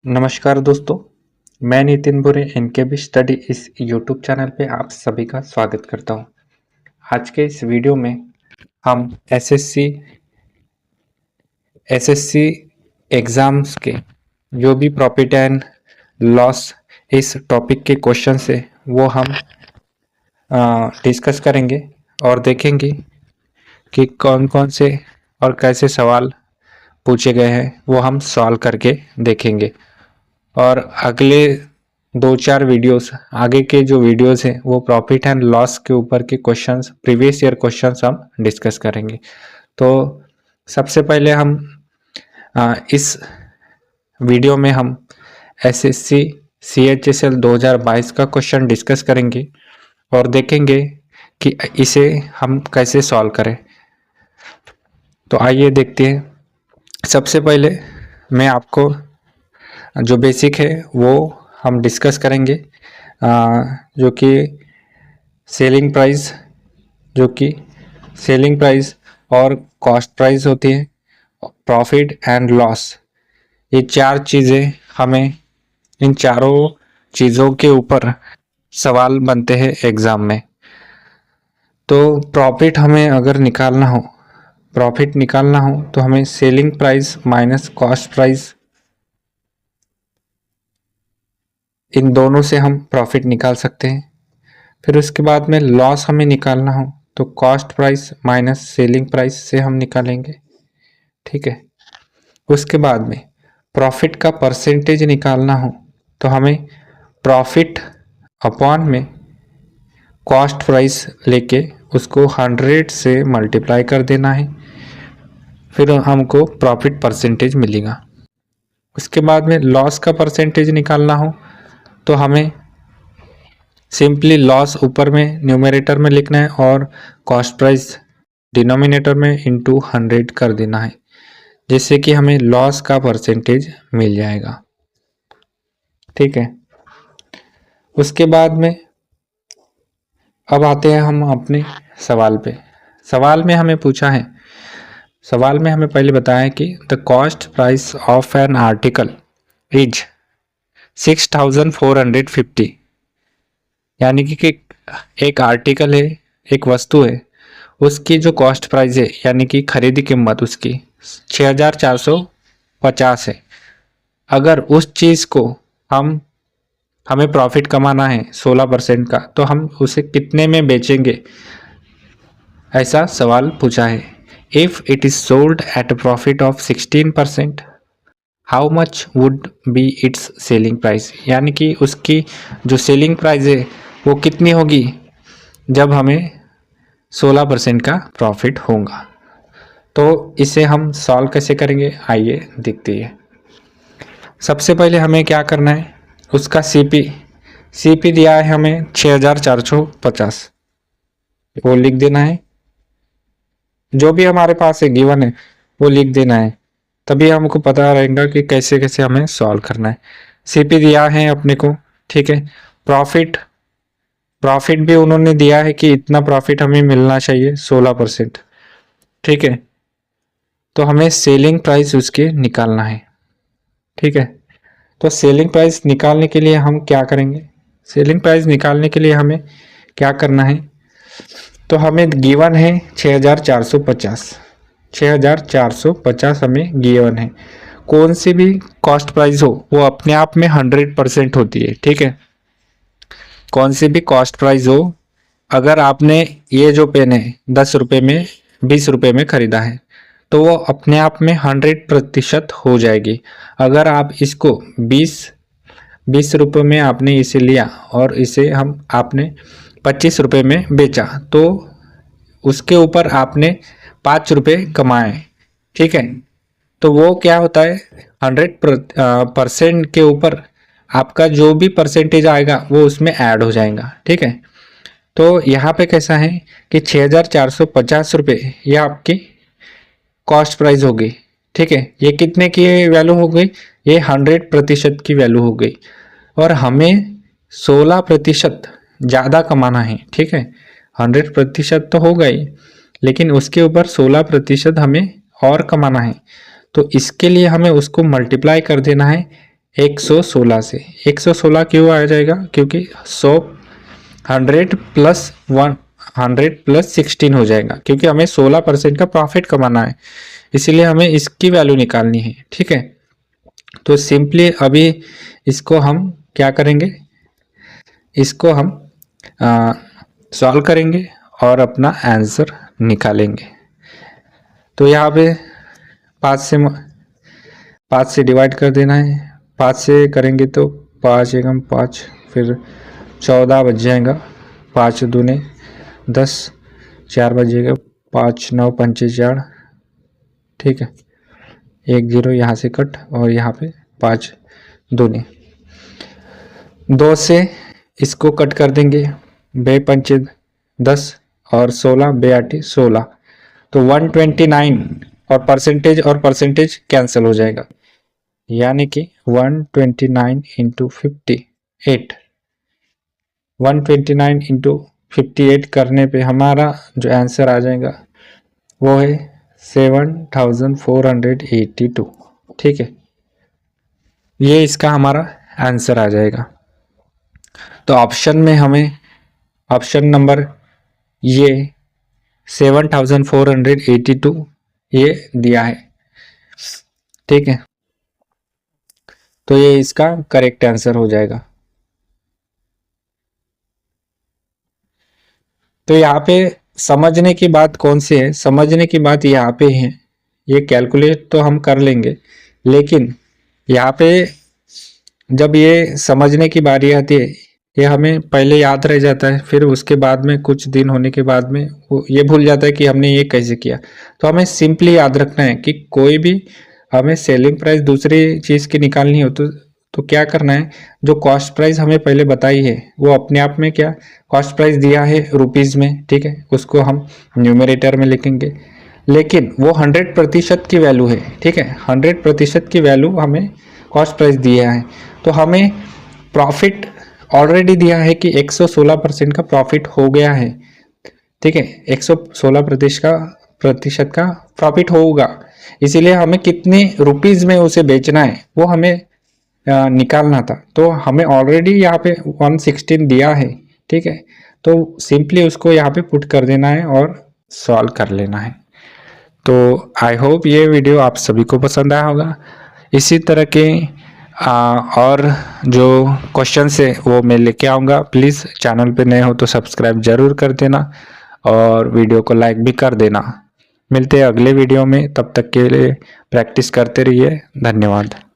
नमस्कार दोस्तों, मैं नितिन बुरे एनकेबी स्टडी इस यूट्यूब चैनल पे आप सभी का स्वागत करता हूँ। आज के इस वीडियो में हम एसएससी एग्ज़ाम्स के जो भी प्रॉफिट एंड लॉस इस टॉपिक के क्वेश्चन है वो हम डिस्कस करेंगे और देखेंगे कि कौन कौन से और कैसे सवाल पूछे गए हैं वो हम सॉल्व करके देखेंगे। और अगले 2-4 वीडियोस आगे के जो वीडियोस हैं वो प्रॉफिट एंड लॉस के ऊपर के क्वेश्चंस प्रीवियस ईयर क्वेश्चंस हम डिस्कस करेंगे। तो सबसे पहले हम इस वीडियो में हम एसएससी सीएचएसएल 2022 का क्वेश्चन डिस्कस करेंगे और देखेंगे कि इसे हम कैसे सॉल्व करें। तो आइए देखते हैं। सबसे पहले मैं आपको जो बेसिक है वो हम डिस्कस करेंगे, जो कि सेलिंग प्राइस और कॉस्ट प्राइस होती है, प्रॉफिट एंड लॉस। ये चार चीज़ें हमें, इन चारों चीज़ों के ऊपर सवाल बनते हैं एग्ज़ाम में। तो प्रॉफिट हमें अगर निकालना हो तो हमें selling price minus cost price, इन दोनों से हम प्रॉफिट निकाल सकते हैं। फिर उसके बाद में लॉस हमें निकालना हो तो cost price minus selling price से हम निकालेंगे, ठीक है। उसके बाद में प्रॉफिट का परसेंटेज निकालना हो तो हमें प्रॉफिट अपॉन में कॉस्ट प्राइस लेके उसको 100 से मल्टीप्लाई कर देना है, फिर हमको प्रॉफिट परसेंटेज मिलेगा। उसके बाद में लॉस का परसेंटेज निकालना हो तो हमें सिंपली लॉस ऊपर में न्यूमरेटर में लिखना है और कॉस्ट प्राइस डिनोमिनेटर में इंटू 100 कर देना है, जिससे कि हमें लॉस का परसेंटेज मिल जाएगा, ठीक है। उसके बाद में अब आते हैं हम अपने सवाल पे। सवाल में हमें पहले बताया कि the cost price of an article is 6450, यानी कि एक आर्टिकल है, एक वस्तु है, उसकी जो कॉस्ट प्राइस है यानी कि खरीदी कीमत उसकी 6450 है। अगर उस चीज़ को हमें प्रॉफिट कमाना है 16% का, तो हम उसे कितने में बेचेंगे, ऐसा सवाल पूछा है। If it is sold at a profit of 16%, how much would be it's selling price, यानी कि उसकी जो सेलिंग प्राइस है वो कितनी होगी जब हमें 16% का प्रॉफिट होगा। तो इसे हम सॉल्व कैसे करेंगे, आइए देखते हैं। सबसे पहले हमें क्या करना है, उसका सीपी दिया है हमें 6450, वो लिख देना है। जो भी हमारे पास है गिवन है वो लिख देना है, तभी हमको पता रहेगा कि कैसे कैसे हमें सॉल्व करना है। सीपी दिया है अपने को, ठीक है। प्रॉफिट भी उन्होंने दिया है कि इतना प्रॉफिट हमें मिलना चाहिए 16%, ठीक है। तो हमें सेलिंग प्राइस उसके निकालना है, ठीक है। तो सेलिंग प्राइस निकालने के लिए हम क्या करेंगे, सेलिंग प्राइस निकालने के लिए हमें क्या करना है, तो हमें गिवन है 6450 हमें गिवन है। कौन सी भी कॉस्ट प्राइस हो वो अपने आप में 100% होती है, ठीक है। कौन सी भी कॉस्ट प्राइस हो, अगर आपने ये जो पेन है 10 रुपये में 20 रुपये में खरीदा है तो वो अपने आप में 100% हो जाएगी। अगर आप इसको 20 रुपये में आपने इसे लिया और इसे आपने 25 रुपये में बेचा, तो उसके ऊपर आपने 5 रुपये कमाए, ठीक है। तो वो क्या होता है, 100% के ऊपर आपका जो भी परसेंटेज आएगा वो उसमें ऐड हो जाएगा, ठीक है। तो यहाँ पे कैसा है कि 6450 रुपये ये आपकी कॉस्ट प्राइस हो गई, ठीक है। ये कितने की वैल्यू हो गई, ये 100% की वैल्यू हो गई, और हमें 16% ज़्यादा कमाना है, ठीक है। 100% तो हो गई, लेकिन उसके ऊपर 16% हमें और कमाना है। तो इसके लिए हमें उसको मल्टीप्लाई कर देना है 116 से। 116 क्यों आ जाएगा? क्योंकि 100 प्लस 16 हो जाएगा, क्योंकि हमें 16% का प्रॉफिट कमाना है, इसीलिए हमें इसकी वैल्यू निकालनी है। ठीक है, तो सिंपली अभी इसको हम क्या करेंगे, इसको हम सॉल्व करेंगे और अपना आंसर निकालेंगे। तो यहाँ पे 5 से डिवाइड कर देना है। 5 से करेंगे तो 5 एकम 5, फिर 14 बच जाएगा, 5 दूने 10, 4 बजेगा, 5 9 पंचे 4। ठीक है, 1 0 यहाँ से कट, और यहाँ पे 5 दूने 2 से इसको कट कर देंगे, 2 पंचे 10 और 16 2 8 16, तो 129 और परसेंटेज कैंसिल हो जाएगा, यानी कि 129 इंटू 58, 129 इंटू 58 करने पे हमारा जो आंसर आ जाएगा वो है 7482। ठीक है, ये इसका हमारा आंसर आ जाएगा। तो ऑप्शन में हमें ऑप्शन नंबर ये 7482 ये दिया है। ठीक है, तो ये इसका करेक्ट आंसर हो जाएगा। तो यहाँ पे समझने की बात कौन सी है? समझने की बात यहाँ पे है, ये कैलकुलेट तो हम कर लेंगे, लेकिन यहाँ पे जब ये समझने की बारी आती है, ये हमें पहले याद रह जाता है, फिर उसके बाद में कुछ दिन होने के बाद में वो ये भूल जाता है कि हमने ये कैसे किया। तो हमें सिंपली याद रखना है कि कोई भी हमें सेलिंग प्राइस दूसरी चीज़ की निकालनी हो तो क्या करना है, जो कॉस्ट प्राइस हमें पहले बताई है वो अपने आप में क्या कॉस्ट प्राइस दिया है रुपीज़ में। ठीक है, उसको हम न्यूमरेटर में लिखेंगे, लेकिन वो 100% की वैल्यू है। ठीक है, 100% की वैल्यू हमें कॉस्ट प्राइस दिया है, तो हमें प्रॉफिट ऑलरेडी दिया है कि 116% का प्रॉफिट हो गया है। ठीक है, 116% का प्रॉफिट होगा, इसीलिए हमें कितने रुपीज़ में उसे बेचना है वो हमें निकालना था। तो हमें ऑलरेडी यहाँ पे 116 दिया है। ठीक है, तो सिंपली उसको यहाँ पे पुट कर देना है और सॉल्व कर लेना है। तो आई होप ये वीडियो आप सभी को पसंद आया होगा। इसी तरह के और जो क्वेश्चंस है वो मैं लेके आऊँगा। प्लीज़ चैनल पे नए हो तो सब्सक्राइब जरूर कर देना और वीडियो को लाइक भी कर देना। मिलते हैं अगले वीडियो में, तब तक के लिए प्रैक्टिस करते रहिए। धन्यवाद।